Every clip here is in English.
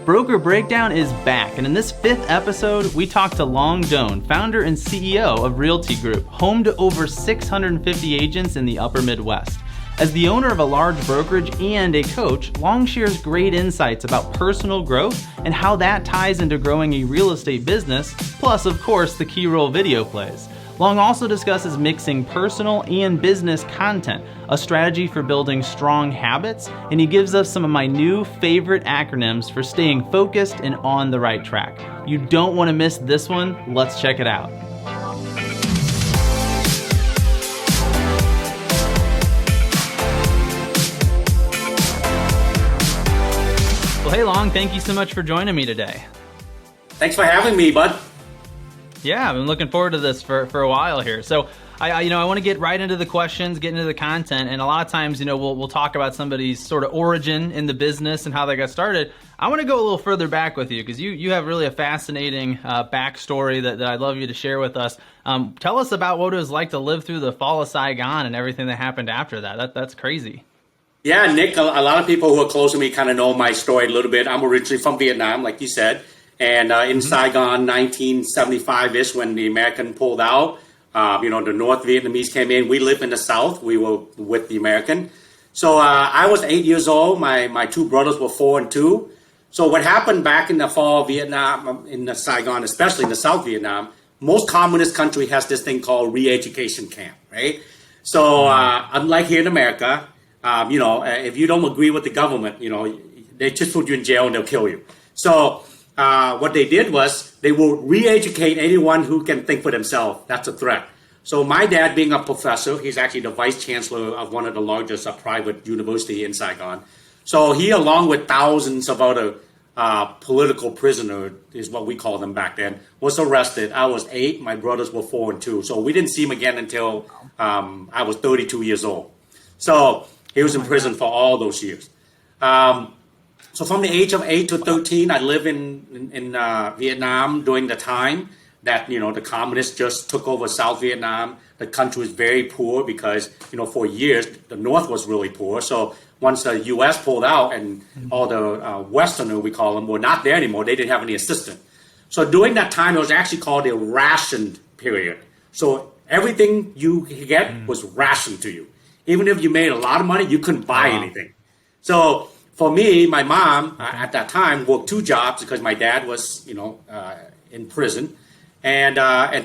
Broker Breakdown is back, and in this 5th episode, we talk to Doan, founder and CEO of Realty Group, home to over 650 agents in the upper Midwest. As the owner of a large brokerage and a coach, Long shares great insights about personal growth and how that ties into growing a real estate business, plus, of course, the key role video plays. Long also discusses mixing personal and business content, a strategy for building strong habits, and he gives us some of my new favorite acronyms for staying focused and on the right track. You don't want to miss this one. Let's check it out. Well, hey Long, thank you so much for joining me today. Thanks for having me, bud. Yeah, I've been looking forward to this for a while here. So I want to get right into the questions, get into the content, and a lot of times, we'll talk about somebody's sort of origin in the business and how they got started. I want to go a little further back with you because you have really a fascinating backstory that I'd love you to share with us. Tell us about what it was like to live through the fall of Saigon and everything that happened after that. That's crazy. Yeah, Nick, a lot of people who are close to me kind of know my story a little bit. I'm originally from Vietnam, like you said. And in Saigon, 1975-ish, when the American pulled out, the North Vietnamese came in. We lived in the South. We were with the American. So I was 8 years old. My two brothers were 4 and 2. So what happened back in the fall of Vietnam, in the Saigon, especially in the South Vietnam, most communist country has this thing called re-education camp, right? So unlike here in America, if you don't agree with the government, they just put you in jail and they'll kill you. So what they did was they will re-educate anyone who can think for themselves. That's a threat. So my dad, being a professor, he's actually the vice chancellor of one of the largest private university in Saigon. So he, along with thousands of other political prisoners, is what we call them back then, was arrested. I was 8. My brothers were 4 and 2. So we didn't see him again until I was 32 years old. So he was in prison for all those years. So from the age of 8 to 13, I lived in Vietnam during the time that, the communists just took over South Vietnam. The country was very poor because, for years, the North was really poor. So once the U.S. pulled out and all the Westerners, we call them, were not there anymore, they didn't have any assistance. So during that time, it was actually called a rationed period. So everything you get was rationed to you. Even if you made a lot of money, you couldn't buy anything. So for me, my mom at that time worked 2 jobs because my dad was, in prison, and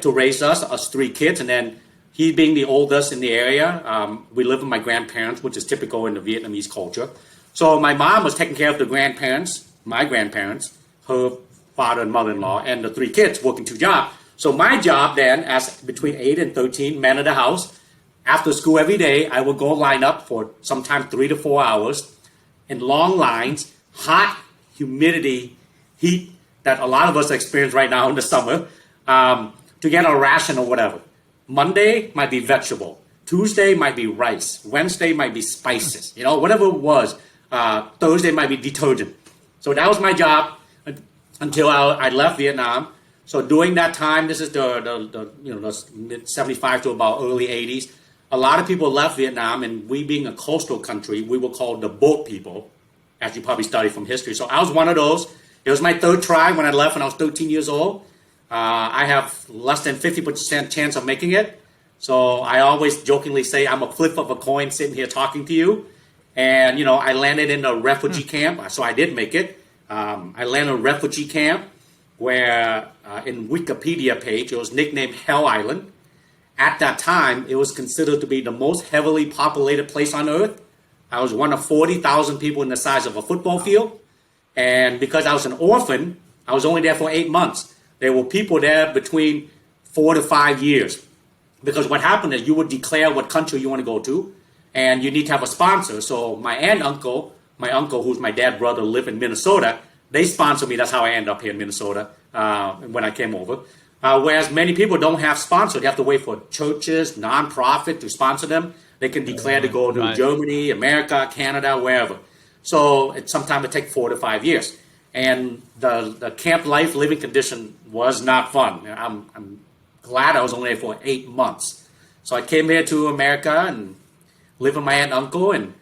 to raise us 3 kids. And then he being the oldest in the area, we lived with my grandparents, which is typical in the Vietnamese culture. So my mom was taking care of the grandparents, my grandparents, her father and mother-in-law, and the 3 kids working 2 jobs. So my job then, as between 8 and 13, man of the house, after school every day, I would go line up for sometimes 3 to 4 hours in long lines, hot, humidity, heat that a lot of us experience right now in the summer, to get a ration or whatever. Monday might be vegetable. Tuesday might be rice. Wednesday might be spices. Whatever it was. Thursday might be detergent. So that was my job until I left Vietnam. So during that time, this is the mid 75 to about early 80s. A lot of people left Vietnam, and we being a coastal country, we were called the boat people, as you probably studied from history. So I was one of those. It was my 3rd try when I left when I was 13 years old. I have less than 50% chance of making it. So I always jokingly say I'm a flip of a coin sitting here talking to you. And, I landed in a refugee camp, so I did make it. I landed in a refugee camp where in Wikipedia page, it was nicknamed Hell Island. At that time, it was considered to be the most heavily populated place on earth. I was one of 40,000 people in the size of a football field. And because I was an orphan, I was only there for 8 months. There were people there between 4 to 5 years. Because what happened is you would declare what country you want to go to, and you need to have a sponsor. So my aunt and uncle, my uncle, who's my dad's brother, lived in Minnesota. They sponsored me. That's how I ended up here in Minnesota when I came over. Whereas many people don't have sponsors. They have to wait for churches, nonprofit to sponsor them. They can declare to go to Germany, America, Canada, wherever. So sometimes it takes 4 to 5 years. And the camp life living condition was not fun. I'm glad I was only there for 8 months. So I came here to America and lived with my aunt and uncle. And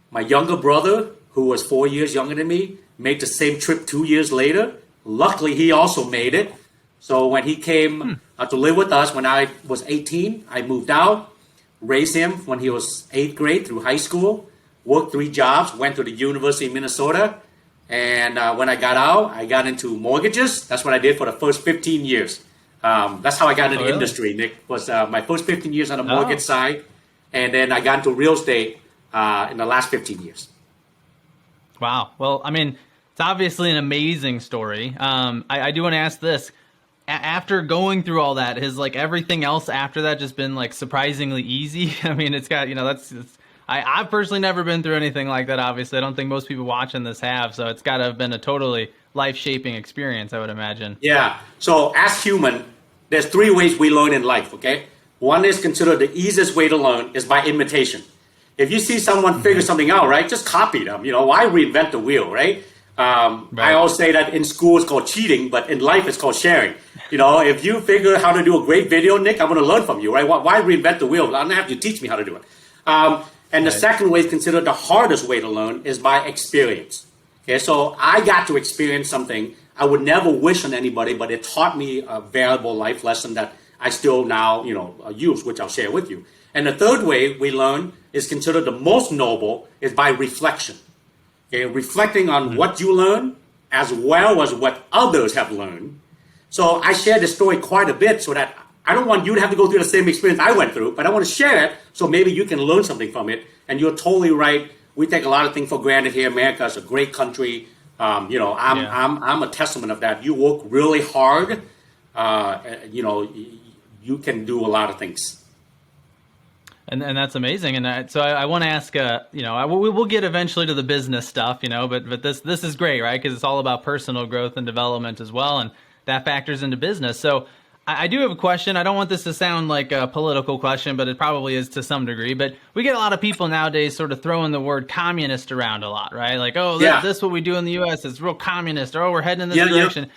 my younger brother, who was 4 years younger than me, made the same trip 2 years later. Luckily, he also made it. So when he came to live with us when I was 18, I moved out, raised him when he was 8th grade through high school, worked 3 jobs, went to the University of Minnesota. And when I got out, I got into mortgages. That's what I did for the first 15 years. That's how I got into the industry, Nick, was my first 15 years on the mortgage side. And then I got into real estate in the last 15 years. Wow. Well, I mean, it's obviously an amazing story. I do want to ask this. After going through all that, has like everything else after that just been like surprisingly easy? I mean, it's got, I've personally never been through anything like that, obviously. I don't think most people watching this have, so it's got to have been a totally life-shaping experience, I would imagine. Yeah. So as human, there's 3 ways we learn in life, okay? One is considered the easiest way to learn is by imitation. If you see someone figure something out, right, just copy them. Why reinvent the wheel, right? I always say that in school it's called cheating, but in life it's called sharing. If you figure how to do a great video, Nick, I'm going to learn from you, right? Why reinvent the wheel? I don't have you teach me how to do it. And the second way is considered the hardest way to learn is by experience. Okay, so I got to experience something I would never wish on anybody, but it taught me a valuable life lesson that I still now, use, which I'll share with you. And the third way we learn is considered the most noble is by reflection. Okay, reflecting on what you learn as well as what others have learned. So I share this story quite a bit so that I don't want you to have to go through the same experience I went through, but I want to share it so maybe you can learn something from it. And you're totally right. We take a lot of things for granted here. America is a great country. I'm a testament of that. You work really hard. You can do a lot of things. And that's amazing. And so I want to ask, we'll get eventually to the business stuff, but this is great, right? Because it's all about personal growth and development as well. And that factors into business. So I do have a question. I don't want this to sound like a political question, but it probably is to some degree. But we get a lot of people nowadays sort of throwing the word communist around a lot, right? Like, this is what we do in the U.S. It's real communist. Or, we're heading in this direction. Yeah.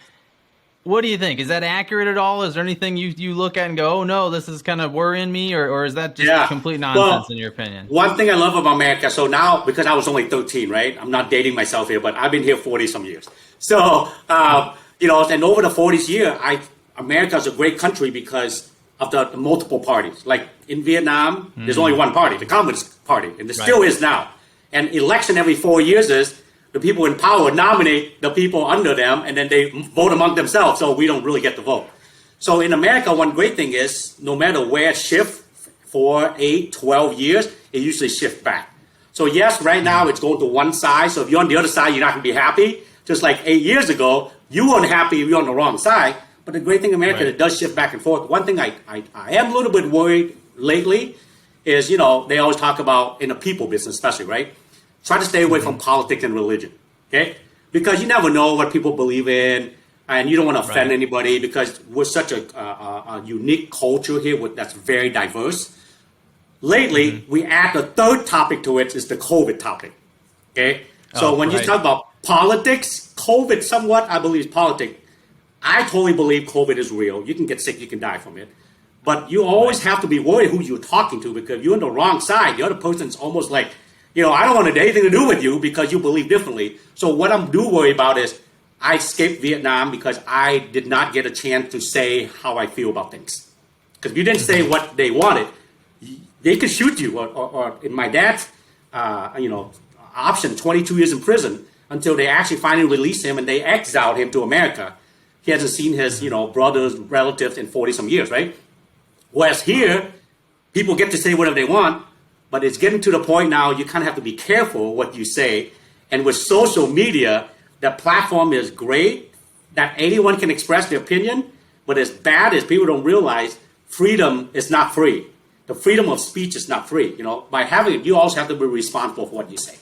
What do you think? Is that accurate at all? Is there anything you look at and go, oh, no, this is kind of worrying me? Or is that just complete nonsense in your opinion? One thing I love about America, so now, because I was only 13, right? I'm not dating myself here, but I've been here 40-some years. So, and over the 40 years, America is a great country because of the multiple parties. Like in Vietnam, there's only one party, the Communist Party, and there still is now. And election every 4 years is the people in power nominate the people under them, and then they vote among themselves, so we don't really get the vote. So in America, one great thing is no matter where it shifts, 4, 8, 12 years, it usually shifts back. So yes, right now it's going to one side. So if you're on the other side, you're not going to be happy. Just like 8 years ago, you weren't happy if you're on the wrong side. But the great thing in America, it does shift back and forth. One thing I am a little bit worried lately is, they always talk about in the people business especially, right? Try to stay away from politics and religion, okay? Because you never know what people believe in, and you don't want to offend anybody because we're such a unique culture here that's very diverse. Lately, we add the third topic to it is the COVID topic, okay? So when you talk about politics, COVID somewhat, I believe, is politics. I totally believe COVID is real. You can get sick, you can die from it. But you always have to be worried who you're talking to because if you're on the wrong side, the other person's almost like, I don't want to have anything to do with you because you believe differently. So what I'm worried about is I escaped Vietnam because I did not get a chance to say how I feel about things. Because if you didn't say what they wanted, they could shoot you. Or in my dad's, option, 22 years in prison until they actually finally released him and they exiled him to America. He hasn't seen his, brothers, relatives in 40-some years, right? Whereas here, people get to say whatever they want, but it's getting to the point now you kind of have to be careful what you say. And with social media, the platform is great, that anyone can express their opinion, but as bad as people don't realize, freedom is not free. The freedom of speech is not free. By having it, you also have to be responsible for what you say.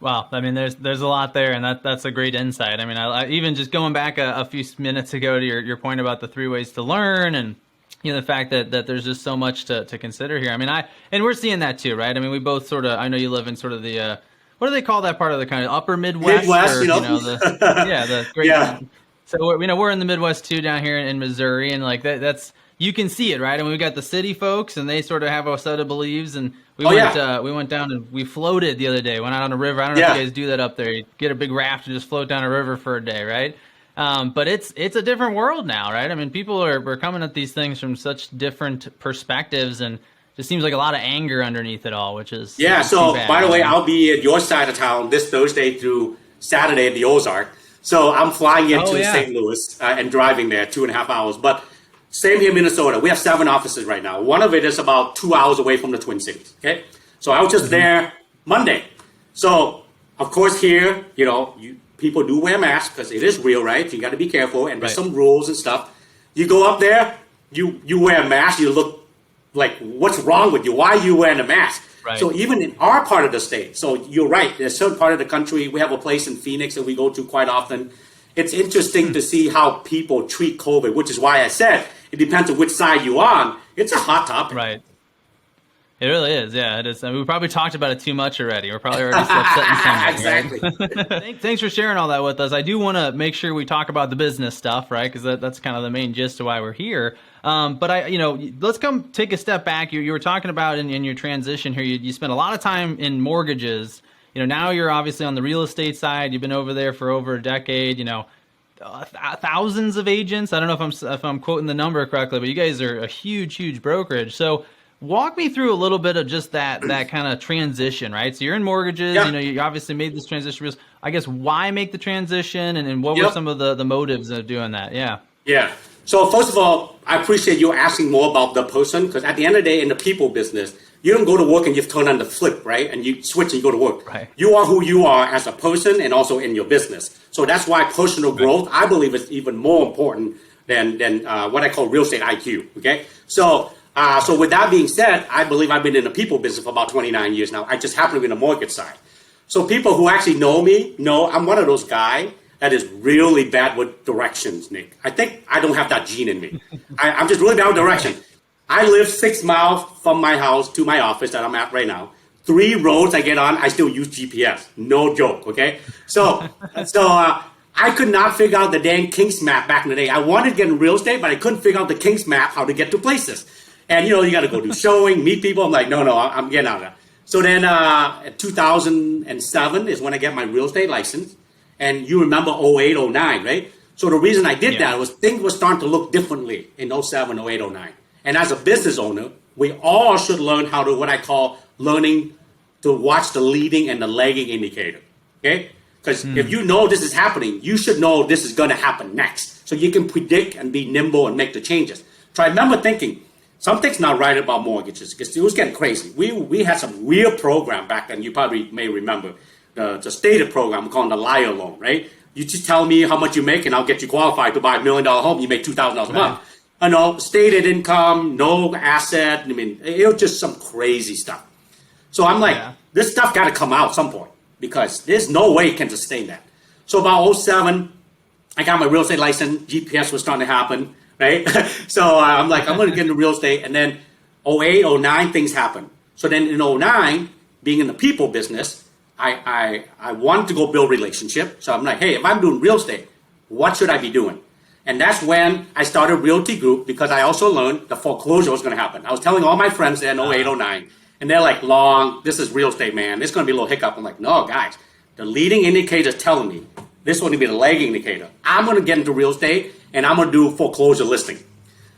Wow, I mean, there's a lot there, and that's a great insight. I mean, I even just going back a few minutes ago to your point about the 3 ways to learn, and the fact that there's just so much to consider here. I mean, and we're seeing that too, right? I mean, we both sort of. I know you live in sort of the what do they call that part of the kind of upper Midwest? Midwest, the great. Yeah. So we're in the Midwest too, down here in Missouri, and like that's you can see it, right? And we got the city folks, and they sort of have a set of beliefs. And we went down and we floated the other day. Went out on a river. I don't know if you guys do that up there. You get a big raft and just float down a river for a day, right? But it's a different world now, right? I mean, people are coming at these things from such different perspectives, and just seems like a lot of anger underneath it all, which is So bad, by the way, I'll be at your side of town this Thursday through Saturday at the Ozark. So I'm flying into St. Louis and driving there 2.5 hours. But same here in Minnesota. We have 7 offices right now. One of it is about 2 hours away from the Twin Cities. Okay, so I was just there Monday. So of course here, people do wear masks because it is real, right? You got to be careful, and there's some rules and stuff. You go up there, you wear a mask, you look like, what's wrong with you? Why are you wearing a mask? Right. So even in our part of the state, so you're right, there's a certain part of the country, we have a place in Phoenix that we go to quite often. It's interesting to see how people treat COVID, which is why I said it depends on which side you're on. It's a hot topic. Right. It really is, yeah. It is. I mean, we probably talked about it too much already. We're probably already upset Exactly. Right? Thanks for sharing all that with us. I do want to make sure we talk about the business stuff, right? Because that's kind of the main gist of why we're here. But let's come take a step back. You were talking about in your transition here. You spent a lot of time in mortgages. Now you're obviously on the real estate side. You've been over there for over a decade. Thousands of agents. I don't know if I'm quoting the number correctly, but you guys are a huge brokerage. So walk me through a little bit of just that kind of transition, right? So you're in mortgages, you obviously made this transition. I guess why make the transition, and what were some of the motives of doing that? Yeah. So first of all, I appreciate you asking more about the person, because at the end of the day, in the people business, you don't go to work and you turn on the flip, right? And you switch and you go to work. Right. You are who you are as a person and also in your business. So that's why personal growth, I believe, is even more important than what I call real estate IQ. Okay, so with that being said, I believe I've been in the people business for about 29 years now. I just happen to be in the mortgage side. So people who actually know me know I'm one of those guys that is really bad with directions, Nick. I think I don't have that gene in me. I'm just really bad with direction. I live 6 miles from my house to my office that I'm at right now. 3 roads I get on, I still use GPS. No joke, okay? So I could not figure out the dang King's map back in the day. I wanted to get in real estate, but I couldn't figure out the King's map, how to get to places. And, you got to go do showing, meet people. I'm like, no, I'm getting out of that. So then 2007 is when I get my real estate license. And you remember 08, 09, right? So the reason I did that was things were starting to look differently in 07, 08, 09. And as a business owner, we all should learn how to, what I call learning to watch the leading and the lagging indicator, okay? Because if you know this is happening, you should know this is going to happen next. So you can predict and be nimble and make the changes. So I remember thinking, something's not right about mortgages, because it was getting crazy. We had some weird program back then, you probably may remember, the stated program called the liar loan, right? You just tell me how much you make and I'll get you qualified to buy $1 million home. You make $2,000 a month. I know, stated income, no asset. I mean, it was just some crazy stuff. So I'm like, this stuff got to come out at some point, because there's no way it can sustain that. So about 07, I got my real estate license. GPS was starting to happen, right? So I'm like, I'm going to get into real estate. And then 08, 09, things happen. So then in 09, being in the people business, I wanted to go build relationship. So I'm like, hey, if I'm doing real estate, what should I be doing? And that's when I started Realty Group, because I also learned the foreclosure was going to happen. I was telling all my friends there in 08, 09, and they're like, this is real estate, man. It's going to be a little hiccup. I'm like, no, guys, the leading indicator is telling me this is going to be the lagging indicator. I'm going to get into real estate, and I'm going to do foreclosure listing.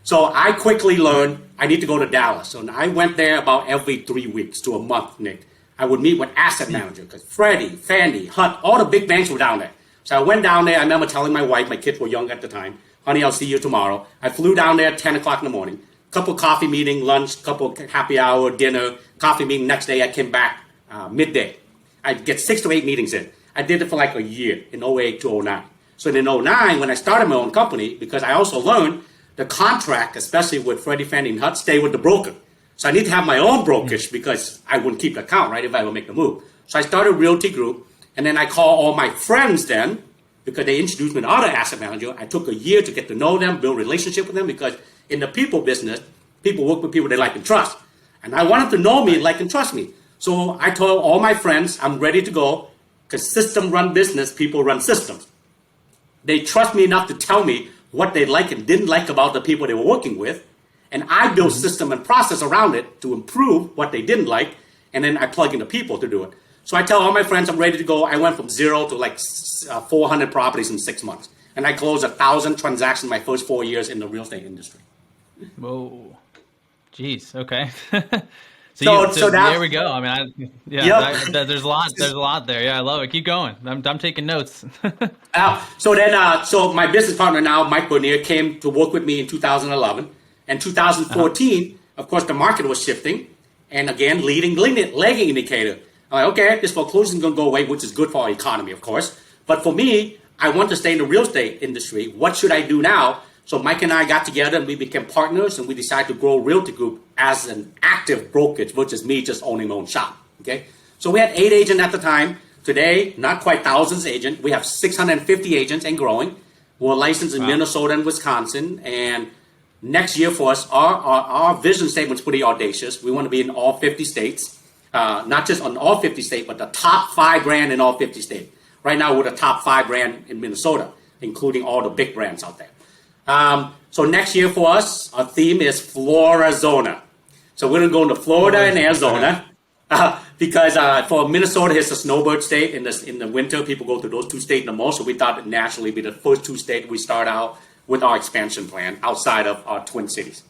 So I quickly learned I need to go to Dallas. So I went there about every 3 weeks to a month, Nick. I would meet with asset manager, because Freddie, Fannie, Hunt, all the big banks were down there. So I went down there. I remember telling my wife, my kids were young at the time, honey, I'll see you tomorrow. I flew down there at 10 o'clock in the morning. Couple coffee meeting, lunch, couple happy hour, dinner, coffee meeting. Next day I came back midday. I'd get 6 to 8 meetings in. I did it for like a year in 08 to 09. So in 09, when I started my own company, because I also learned the contract, especially with Freddie, Fannie, and Hunt, stay with the broker. So I need to have my own brokerage, because I wouldn't keep the account, right, if I would make the move. So I started Realty Group. And then I call all my friends then, because they introduced me to other asset manager. I took a year to get to know them, build a relationship with them, because in the people business, people work with people they like and trust. And I wanted to know me, like and trust me. So I told all my friends, I'm ready to go, because system run business, people run systems. They trust me enough to tell me what they like and didn't like about the people they were working with. And I build system and process around it to improve what they didn't like. And then I plug in the people to do it. So I tell all my friends I'm ready to go. I went from 0 to like 400 properties in 6 months. And I closed 1,000 transactions my first 4 years in the real estate industry. Whoa. Jeez. Okay. So there we go. I mean, there's a lot there. Yeah, I love it. Keep going. I'm taking notes. So my business partner now, Mike Bernier, came to work with me in 2011. And 2014, of course, the market was shifting. And again, lagging indicator. I'm like, okay, this foreclosure is going to go away, which is good for our economy, of course. But for me, I want to stay in the real estate industry. What should I do now? So Mike and I got together and we became partners, and we decided to grow Realty Group as an active brokerage versus me just owning my own shop. Okay, so we had 8 agents at the time. Today, not quite thousands of agents. We have 650 agents and growing. We're licensed in Minnesota and Wisconsin. And next year for us, our vision statement is pretty audacious. We want to be in all 50 states, not just on all 50 states, but the top 5 brand in all 50 states. Right now, we're the top 5 brand in Minnesota, including all the big brands out there. So next year for us, our theme is Florizona. So we're going to go into Florida and Arizona because for Minnesota, it's a snowbird state. In the winter, people go to those 2 states the most. So we thought it'd naturally be the first 2 states we start out with our expansion plan outside of our twin cities.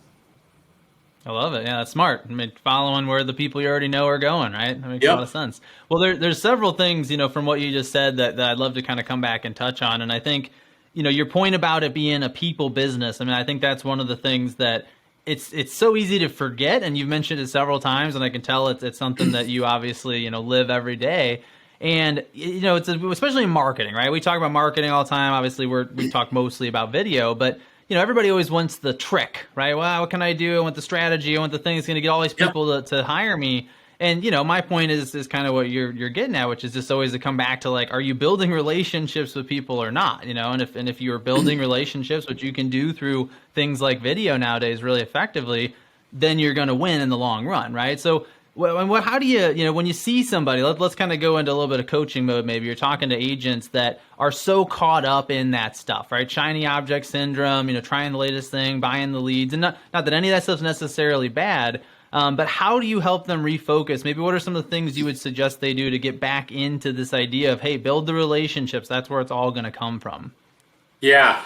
I love it. Yeah, that's smart. I mean, following where the people you already know are going, right? That makes a lot of sense. Well, there's several things, from what you just said that I'd love to kind of come back and touch on. And I think, your point about it being a people business, I mean, I think that's one of the things that it's so easy to forget. And you've mentioned it several times, and I can tell it's something that you obviously, live every day. And, it's especially in marketing, right? We talk about marketing all the time. Obviously, we talk mostly about video, but everybody always wants the trick, right? Well, what can I do? I want the strategy. I want the thing that's going to get all these people to hire me. And, my point is kind of what you're getting at, which is just always to come back to like, are you building relationships with people or not? And if you're building relationships, which you can do through things like video nowadays really effectively, then you're going to win in the long run, right? So how do you, when you see somebody, let's kind of go into a little bit of coaching mode. Maybe you're talking to agents that are so caught up in that stuff, right? Shiny object syndrome, trying the latest thing, buying the leads, and not that any of that stuff's necessarily bad, but how do you help them refocus? Maybe what are some of the things you would suggest they do to get back into this idea of, hey, build the relationships. That's where it's all going to come from. Yeah.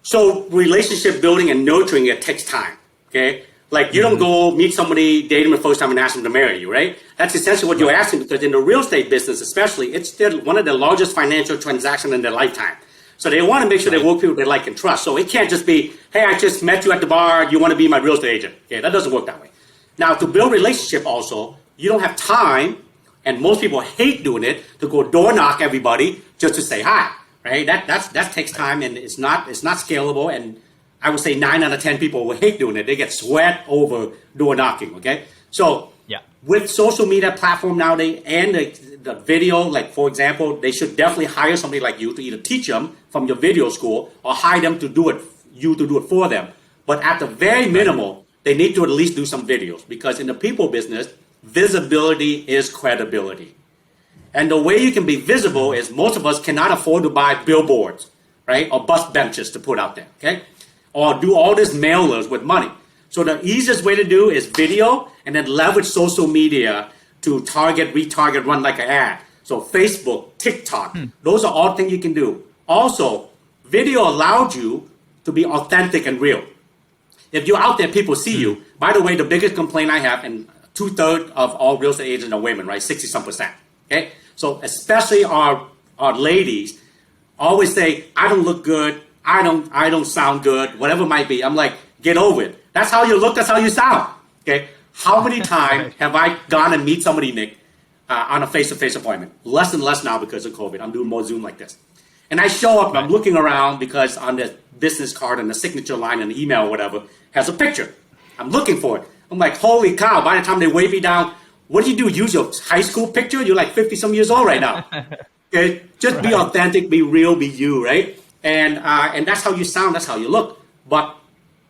So relationship building and nurturing, it takes time. Okay. Like you don't go meet somebody, date them the first time and ask them to marry you, right? That's essentially what you're asking, because in the real estate business especially, it's still one of the largest financial transactions in their lifetime. So they want to make sure they work with people they like and trust. So it can't just be, hey, I just met you at the bar, you want to be my real estate agent. Okay, that doesn't work that way. Now, to build relationship also, you don't have time, and most people hate doing it, to go door knock everybody just to say hi, right? That takes time, and it's not scalable, and I would say 9 out of 10 people will hate doing it. They get sweat over door knocking, okay? So with social media platform nowadays and the video, like for example, they should definitely hire somebody like you to either teach them from your video school or hire them to do it for them. But at the very minimal, they need to at least do some videos, because in the people business, visibility is credibility. And the way you can be visible is most of us cannot afford to buy billboards, right? Or bus benches to put out there, okay? Or do all these mailers with money. So the easiest way to do is video, and then leverage social media to target, retarget, run like an ad. So Facebook, TikTok, those are all things you can do. Also, video allowed you to be authentic and real. If you're out there, people see you. By the way, the biggest complaint I have, and 2/3 of all real estate agents are women, right? 60-some%. Okay? So especially our ladies always say, I don't look good, I don't sound good, whatever it might be. I'm like, get over it. That's how you look, that's how you sound. Okay? How many times have I gone and meet somebody, Nick, on a face-to-face appointment? Less and less now because of COVID. I'm doing more Zoom like this. And I show up and I'm looking around because on the business card and the signature line and the email or whatever has a picture. I'm looking for it. I'm like, holy cow, by the time they wave me down, what do you do? Use your high school picture? You're like 50-some years old right now. Okay? Just be authentic, be real, be you, right? And that's how you sound, that's how you look. But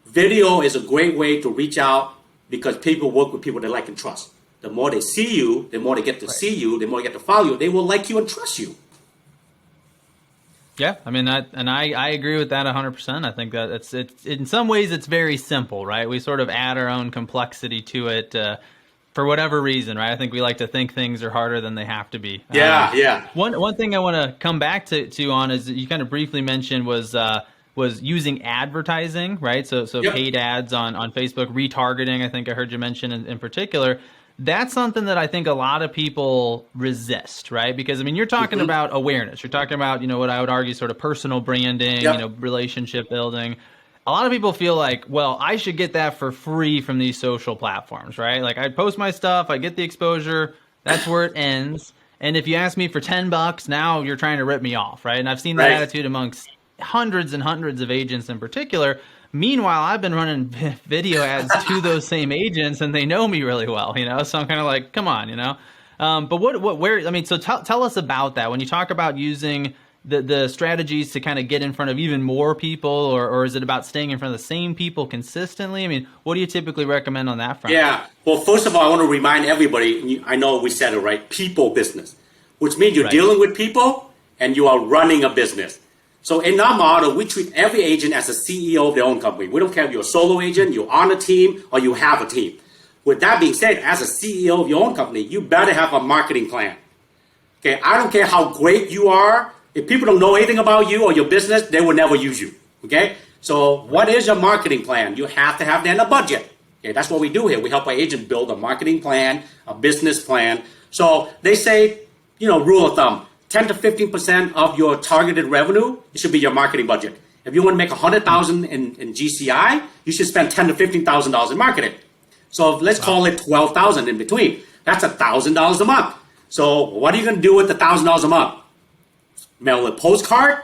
video is a great way to reach out, because people work with people they like and trust. The more they see you, the more they get to see you, the more they get to follow you, they will like you and trust you. Yeah, I mean I agree with that 100%. I think that it's in some ways it's very simple, right? We sort of add our own complexity to it for whatever reason, right? I think we like to think things are harder than they have to be. Yeah, yeah. One thing I want to come back to on is you kind of briefly mentioned was using advertising, right? So Yep. paid ads on Facebook, retargeting. I think I heard you mention in particular. That's something that I think a lot of people resist, right? Because I mean, you're talking about awareness. You're talking about, what I would argue sort of personal branding, Yep. relationship building. A lot of people feel like, well, I should get that for free from these social platforms, right? Like I post my stuff, I get the exposure, that's where it ends. And if you ask me for $10, now you're trying to rip me off, right? And I've seen that Right. attitude amongst hundreds and hundreds of agents in particular. Meanwhile, I've been running video ads to those same agents, and they know me really well, So I'm kind of like, come on, But where? I mean, so tell us about that. When you talk about using the strategies to kind of get in front of even more people, or is it about staying in front of the same people consistently? I mean, what do you typically recommend on that front? Yeah. Well, first of all, I want to remind everybody, I know we said it right, people business, which means you're Right. dealing with people and you are running a business. So in our model, we treat every agent as a CEO of their own company. We don't care if you're a solo agent, you're on a team, or you have a team. With that being said, as a CEO of your own company, you better have a marketing plan. Okay, I don't care how great you are. If people don't know anything about you or your business, they will never use you. Okay, so what is your marketing plan? You have to have then a budget. Okay, that's what we do here. We help our agent build a marketing plan, a business plan. So they say, rule of thumb, 10 to 15% of your targeted revenue, it should be your marketing budget. If you want to make $100,000 in GCI, you should spend $10 to $15,000 in marketing. So let's call it $12,000 in between. That's $1,000 a month. So what are you going to do with the $1,000 a month? Mail a postcard,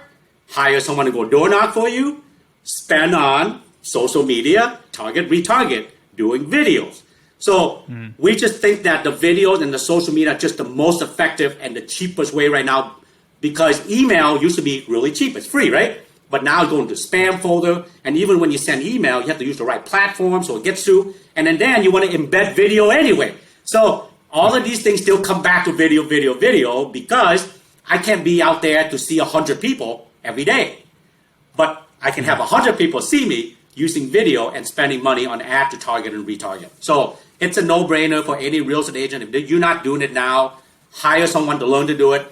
hire someone to go door knock for you, spend on social media, target, retarget, doing videos. So we just think that the videos and the social media are just the most effective and the cheapest way right now, because email used to be really cheap. It's free, right? But now it's going to spam folder. And even when you send email, you have to use the right platform so it gets through. And then you want to embed video anyway. So all of these things still come back to video, because I can't be out there to see 100 people every day. But I can have 100 people see me using video and spending money on ad to target and retarget. So it's a no-brainer for any real estate agent. If you're not doing it now, hire someone to learn to do it.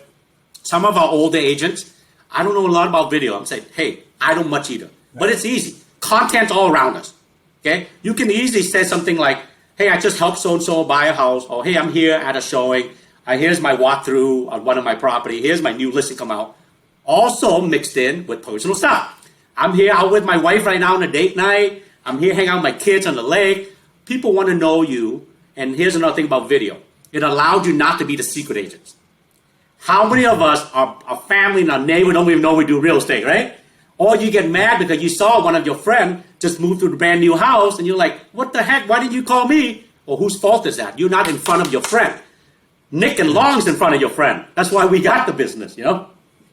Some of our older agents, I don't know a lot about video. I'm saying, hey, I don't much either. But it's easy. Content's all around us. Okay? You can easily say something like, hey, I just helped so-and-so buy a house. Or, hey, I'm here at a showing. Here's my walkthrough on one of my property. Here's my new listing come out. Also mixed in with personal stuff. I'm here out with my wife right now on a date night. I'm here hanging out with my kids on the lake. People want to know you. And here's another thing about video. It allowed you not to be the secret agents. How many of us, our family and our neighbor don't even know we do real estate, right? Or you get mad because you saw one of your friends just move to a brand new house and you're like, what the heck? Why didn't you call me? Well, whose fault is that? You're not in front of your friend. Nick and Long's in front of your friend. That's why we got the business,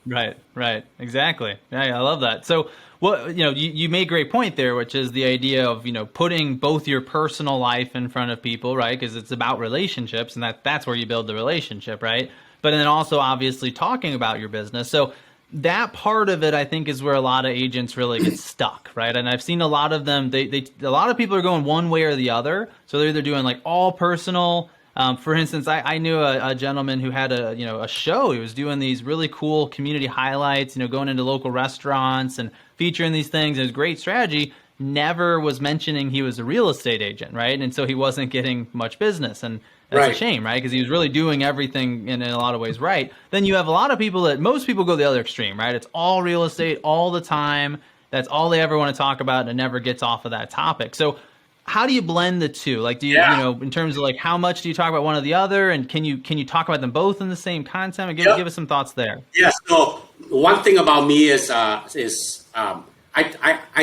Right. Exactly. Yeah, I love that. So, you made a great point there, which is the idea of, putting both your personal life in front of people, right? Because it's about relationships, and that's where you build the relationship, right? But then also obviously talking about your business. So that part of it, I think, is where a lot of agents really get stuck, right? And I've seen a lot of them, a lot of people are going one way or the other. So they're either doing like all personal. For instance, I knew a gentleman who had a show. He was doing these really cool community highlights, going into local restaurants and featuring these things. It was a great strategy. Never was mentioning he was a real estate agent, right? And so he wasn't getting much business. And that's a shame, right? Because he was really doing everything in a lot of ways right. Then you have a lot of people most people go the other extreme, right? It's all real estate all the time. That's all they ever want to talk about, and it never gets off of that topic. So how do you blend the two? Like, do you, in terms of like how much do you talk about one or the other, and can you talk about them both in the same content? And give us some thoughts there. Yes. So one thing about me is I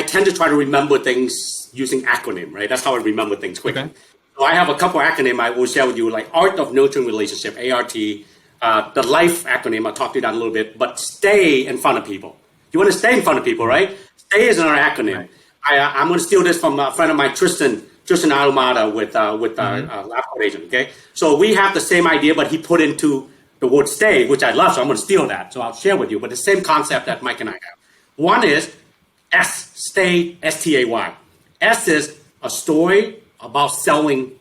tend to try to remember things using acronym, right? That's how I remember things quickly. Okay. So I have a couple acronyms I will share with you, like Art of Nurturing Relationship, ART, the Life acronym. I'll talk to you that a little bit, but stay in front of people. You want to stay in front of people, right? Stay is another acronym. Right. I'm going to steal this from a friend of mine, Tristan Alumada with Lab Code Agent. Okay, so we have the same idea, but he put into the word stay, which I love, so I'm going to steal that. So I'll share with you. But the same concept that Mike and I have. One is S, stay, S-T-A-Y. S is a story about selling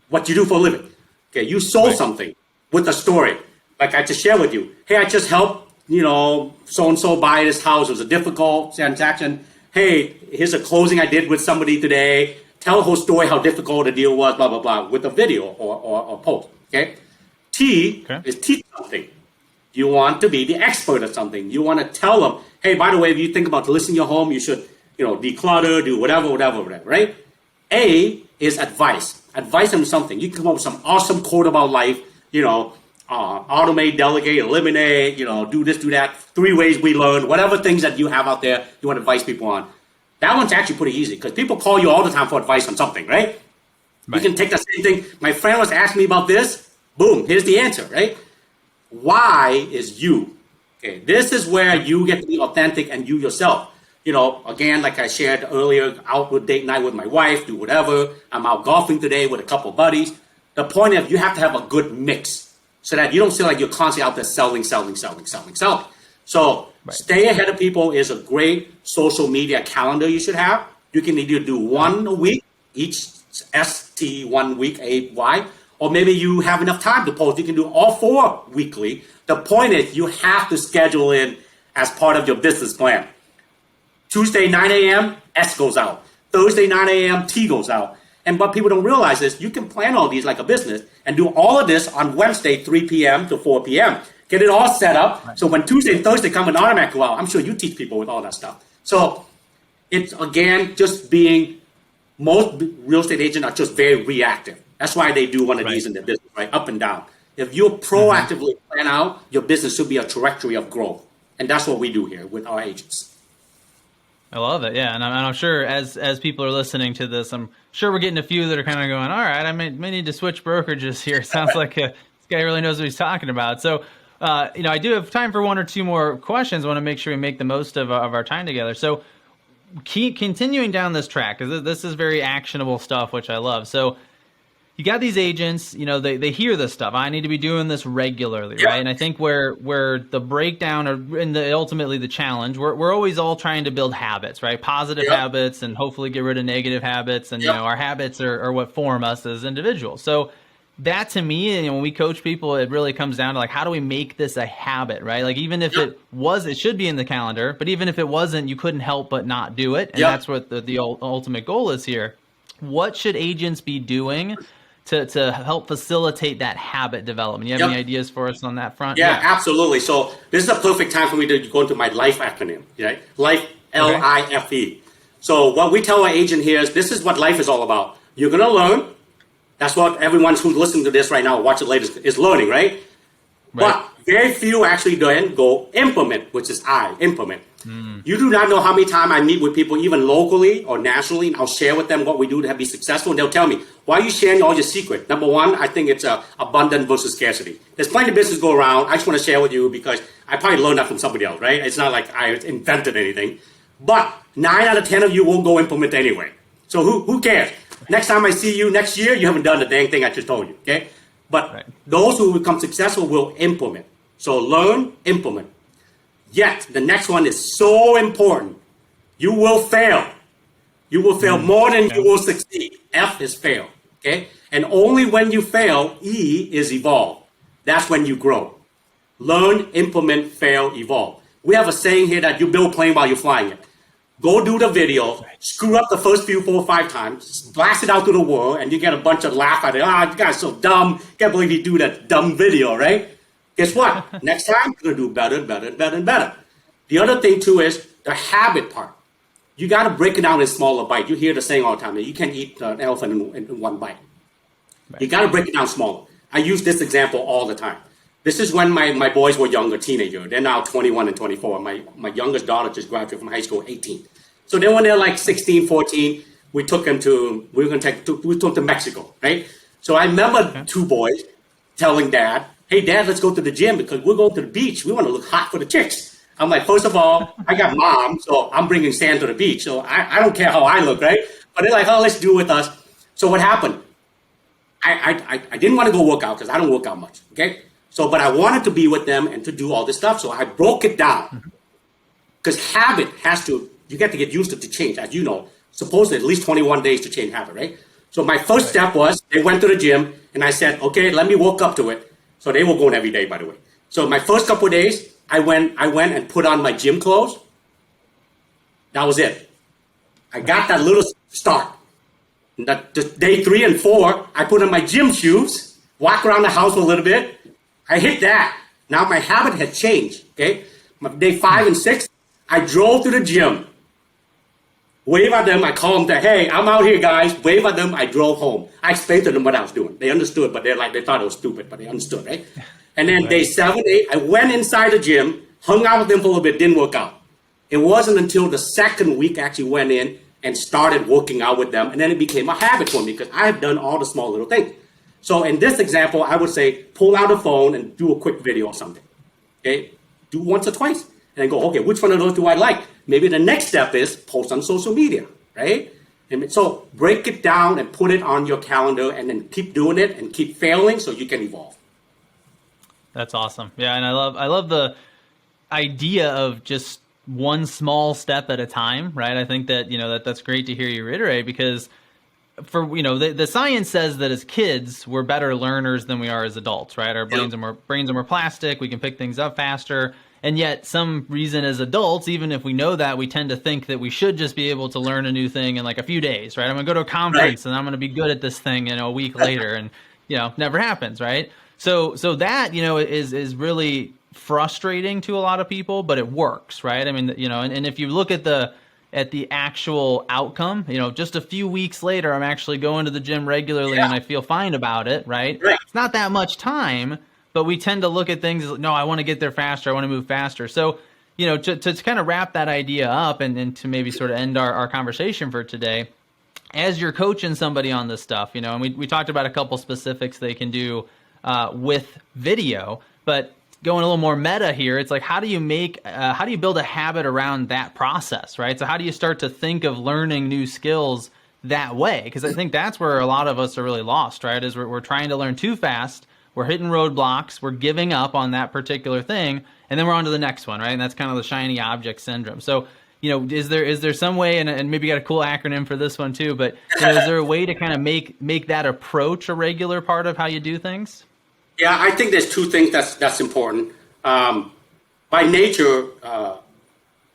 what you do for a living. Okay, you sold something with a story. Like I just shared with you. Hey, I just helped, so-and-so buy this house. It was a difficult transaction. Hey, here's a closing I did with somebody today. Tell a whole story how difficult the deal was, blah, blah, blah, with a video or post, okay? T is teach something. You want to be the expert at something. You want to tell them, hey, by the way, if you think about listing your home, you should, declutter, do whatever, right? A is advice. Advice on something. You can come up with some awesome quote about life, automate, delegate, eliminate, do this, do that, 3 ways we learn, whatever things that you have out there you want to advise people on. That one's actually pretty easy because people call you all the time for advice on something, right? You can take the same thing. My friend was asking me about this. Boom, here's the answer, right? Why is you. Okay, this is where you get to be authentic and you yourself. Again, like I shared earlier, out with date night with my wife, do whatever. I'm out golfing today with a couple of buddies. The point is you have to have a good mix so that you don't feel like you're constantly out there selling. So stay ahead of people is a great social media calendar you should have. You can either do one a week, each ST 1 week, AY, or maybe you have enough time to post. You can do all 4 weekly. The point is you have to schedule in as part of your business plan. Tuesday, 9 a.m., S goes out. Thursday, 9 a.m., T goes out. And what people don't realize is you can plan all these like a business and do all of this on Wednesday, 3 p.m. to 4 p.m. Get it all set up. Right. So when Tuesday and Thursday come and automatic go out, I'm sure you teach people with all that stuff. So it's, again, just being, most real estate agents are just very reactive. That's why they do one of these in their business, right? Up and down. If you proactively plan out, your business should be a trajectory of growth. And that's what we do here with our agents. I love it. Yeah. And I'm sure as people are listening to this, I'm sure we're getting a few that are kind of going, all right, I may need to switch brokerages here. It sounds like this guy really knows what he's talking about. So, I do have time for 1 or 2 more questions. I want to make sure we make the most of our time together. So keep continuing down this track, because this is very actionable stuff, which I love. So you got these agents, they hear this stuff. I need to be doing this regularly, right? And I think where the breakdown and ultimately the challenge, we're always all trying to build habits, right? Positive habits, and hopefully get rid of negative habits. And our habits are what form us as individuals. So that, to me, when we coach people, it really comes down to like, how do we make this a habit, right? Like, even if it should be in the calendar, but even if it wasn't, you couldn't help but not do it. And that's what the ultimate goal is here. What should agents be doing to help facilitate that habit development? You have any ideas for us on that front? Yeah, absolutely. So this is a perfect time for me to go into my LIFE acronym, right? LIFE, L-I-F-E. So what we tell our agent here is this is what life is all about. You're going to learn. That's what everyone who's listening to this right now, watch it later, is learning, right? But very few actually then go implement, which is implement. You do not know how many times I meet with people, even locally or nationally, and I'll share with them what we do to be successful, and they'll tell me, why are you sharing all your secret? Number one, I think it's abundance versus scarcity. There's plenty of business go around. I just want to share with you because I probably learned that from somebody else, right? It's not like I invented anything. But 9 out of 10 of you won't go implement anyway. So who cares? Next time I see you next year, you haven't done the dang thing I just told you, okay? But those who become successful will implement. So learn, implement. Yet, the next one is so important. You will fail. You will fail more than you will succeed. F is fail, okay? And only when you fail, E is evolve. That's when you grow. Learn, implement, fail, evolve. We have a saying here that you build a plane while you're flying it. Go do the video, screw up the first few 4 or 5 times, blast it out to the world, and you get a bunch of laugh at it. You guys are so dumb. Can't believe you do that dumb video, right? Guess what? Next time, you're going to do better, better, better, and better. The other thing, too, is the habit part. You got to break it down in smaller bites. You hear the saying all the time that you can't eat an elephant in one bite. You got to break it down smaller. I use this example all the time. This is when my boys were younger, teenager. They're now 21 and 24. My youngest daughter just graduated from high school, 18. So then when they're like 16, 14, we took them to Mexico, right? So I remember 2 boys telling Dad, hey, Dad, let's go to the gym because we're going to the beach. We want to look hot for the chicks. I'm like, first of all, I got Mom, so I'm bringing sand to the beach. So I don't care how I look, right? But they're like, oh, let's do it with us. So what happened? I didn't want to go work out because I don't work out much, okay? So, but I wanted to be with them and to do all this stuff. So I broke it down because habit you get to get used to change, as you know, supposedly at least 21 days to change habit, right? So my first step was they went to the gym and I said, okay, let me work up to it. So they were going every day, by the way. So my first couple of days, I went and put on my gym clothes. That was it. I got that little start. The day 3 and 4, I put on my gym shoes, walk around the house a little bit. I hit that. Now my habit had changed. Okay. Day 5 and 6, I drove to the gym. Wave at them. I call them, hey, I'm out here, guys. Wave at them. I drove home. I explained to them what I was doing. They understood, but they thought it was stupid, but they understood, right? And then day 7, 8, I went inside the gym, hung out with them for a little bit, didn't work out. It wasn't until the second week I actually went in and started working out with them, and then it became a habit for me because I have done all the small little things. So in this example, I would say pull out a phone and do a quick video or something. Okay, do once or twice, and then go, okay, which one of those do I like? Maybe the next step is post on social media, right? And so break it down and put it on your calendar, and then keep doing it and keep failing so you can evolve. That's awesome. Yeah, and I love the idea of just one small step at a time, right? I think that, that's great to hear you reiterate, because for, the science says that as kids, we're better learners than we are as adults, right? Our brains are more plastic. We can pick things up faster. And yet some reason as adults, even if we know that, we tend to think that we should just be able to learn a new thing in like a few days, right? I'm going to go to a conference and I'm going to be good at this thing, a week later, and, never happens, right? So that, is really frustrating to a lot of people, but it works, right? I mean, and if you look at the actual outcome, just a few weeks later, I'm actually going to the gym regularly and I feel fine about it, right? It's not that much time, but we tend to look at things as, no, I want to get there faster. I want to move faster. So, to kind of wrap that idea up and to maybe sort of end our conversation for today, as you're coaching somebody on this stuff, and we talked about a couple specifics they can do with video, but going a little more meta here, it's like, how do you build a habit around that process, right? So how do you start to think of learning new skills that way? Because I think that's where a lot of us are really lost, right? Is we're trying to learn too fast, we're hitting roadblocks, we're giving up on that particular thing, and then we're on to the next one, right? And that's kind of the shiny object syndrome. So, is there some way, and maybe you got a cool acronym for this one too, but is there a way to kind of make that approach a regular part of how you do things? Yeah, I think there's two things that's important. By nature,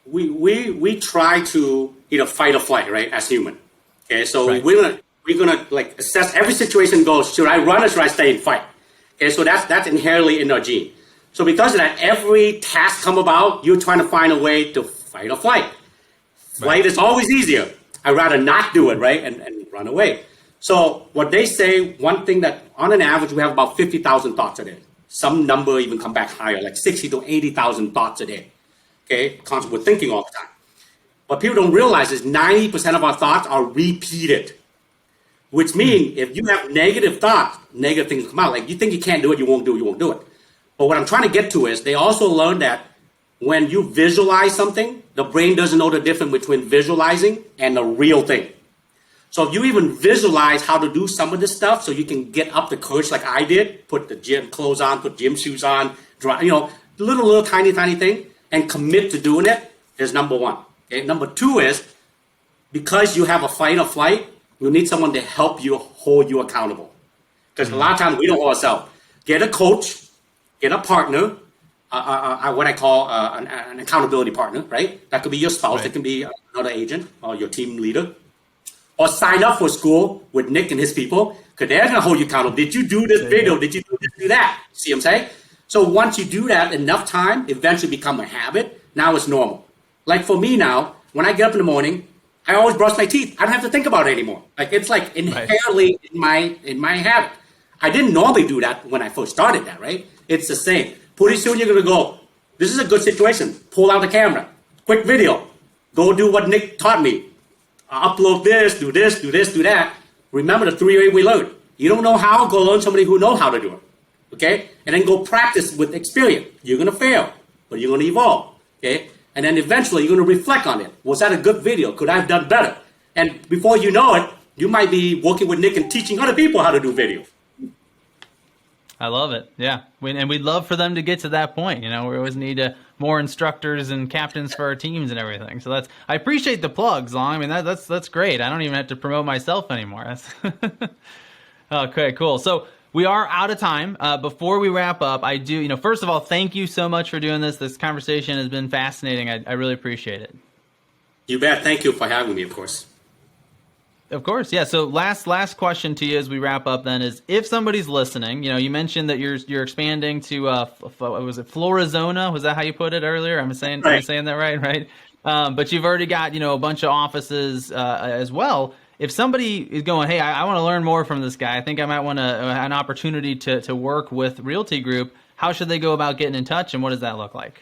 we try to either fight or flight, right? As human, okay. So we're gonna like assess every situation. Goes, should I run or should I stay and fight? Okay, so that's inherently in our gene. So because of that, every task come about, you're trying to find a way to fight or flight. Flight is always easier. I'd rather not do it, right, and run away. So what they say, one thing that on an average, we have about 50,000 thoughts a day. Some number even come back higher, like 60 to 80,000 thoughts a day. Okay, constantly we're thinking all the time. What people don't realize is 90% of our thoughts are repeated, which means if you have negative thoughts, negative things come out. Like you think you can't do it, you won't do it. But what I'm trying to get to is they also learn that when you visualize something, the brain doesn't know the difference between visualizing and the real thing. So if you even visualize how to do some of this stuff so you can get up the courage like I did, put the gym clothes on, put gym shoes on, little tiny thing, and commit to doing it is number one. Okay? Number two is because you have a fight or flight, you need someone to help you hold you accountable. Because a lot of times we don't hold ourselves. Get a coach, get a partner, what I call an accountability partner, right? That could be your spouse, it can be another agent or your team leader. Or sign up for school with Nick and his people, because they're going to hold you accountable. Did you do this video? Did you do this, do that? See what I'm saying? So once you do that enough time, eventually become a habit. Now it's normal. Like for me now, when I get up in the morning, I always brush my teeth. I don't have to think about it anymore. Like it's like inherently in my habit. I didn't normally do that when I first started that, right? It's the same. Pretty soon you're going to go, this is a good situation. Pull out the camera. Quick video. Go do what Nick taught me. Upload this, do that. Remember the 3 ways we learned. You don't know how, go learn somebody who knows how to do it. Okay? And then go practice with experience. You're going to fail, but you're going to evolve. Okay? And then eventually you're going to reflect on it. Was that a good video? Could I have done better? And before you know it, you might be working with Nick and teaching other people how to do video. I love it. Yeah. And we'd love for them to get to that point. We always need more instructors and captains for our teams and everything. So I appreciate the plugs, Long. I mean, that's great. I don't even have to promote myself anymore. Okay, cool. So we are out of time. Before we wrap up, I do, first of all, thank you so much for doing this. This conversation has been fascinating. I really appreciate it. You bet. Thank you for having me, of course. Of course, yeah. So last question to you as we wrap up then is, if somebody's listening, you mentioned that you're expanding to was it Florizona? Was that how you put it earlier? Am I saying that right? But you've already got a bunch of offices as well. If somebody is going, hey, I want to learn more from this guy, I think I might want an opportunity to work with Realty Group. How should they go about getting in touch, and what does that look like?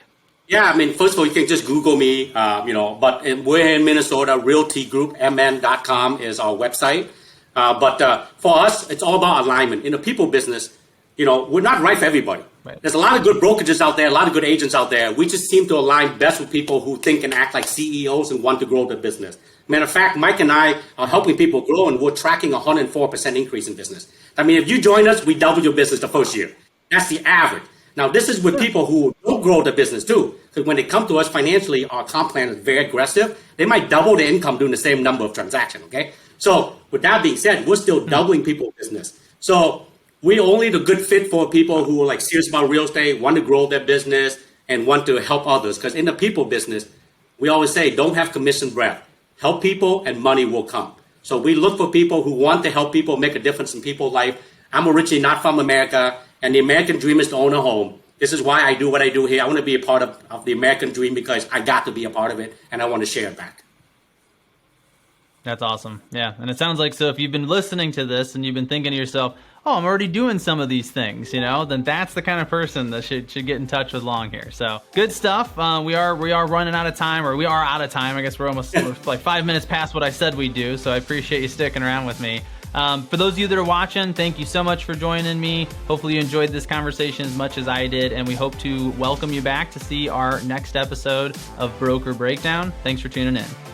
Yeah, I mean, first of all, you can just Google me, but we're in Minnesota. RealtyGroupMN.com is our website. But for us, it's all about alignment. In the people business, we're not right for everybody. Right. There's a lot of good brokerages out there, a lot of good agents out there. We just seem to align best with people who think and act like CEOs and want to grow their business. Matter of fact, Mike and I are helping people grow, and we're tracking a 104% increase in business. I mean, if you join us, we double your business the first year. That's the average. Now, this is with people who don't grow their business too. Because when they come to us financially, our comp plan is very aggressive. They might double their income doing the same number of transactions, okay? So with that being said, we're still doubling people's business. So we're only the good fit for people who are like serious about real estate, want to grow their business, and want to help others. Because in the people business, we always say, don't have commission breath. Help people and money will come. So we look for people who want to help people, make a difference in people's life. I'm originally not from America. And the American dream is to own a home. This is why I do what I do here. I want to be a part of the American dream because I got to be a part of it, and I want to share it back. That's awesome. Yeah. And it sounds like, so if you've been listening to this and you've been thinking to yourself, oh, I'm already doing some of these things, then that's the kind of person that should get in touch with Long here. So good stuff. We are running out of time, or we are out of time. I guess we're almost like 5 minutes past what I said we'd do. So I appreciate you sticking around with me. For those of you that are watching, thank you so much for joining me. Hopefully you enjoyed this conversation as much as I did, and we hope to welcome you back to see our next episode of Broker Breakdown. Thanks for tuning in.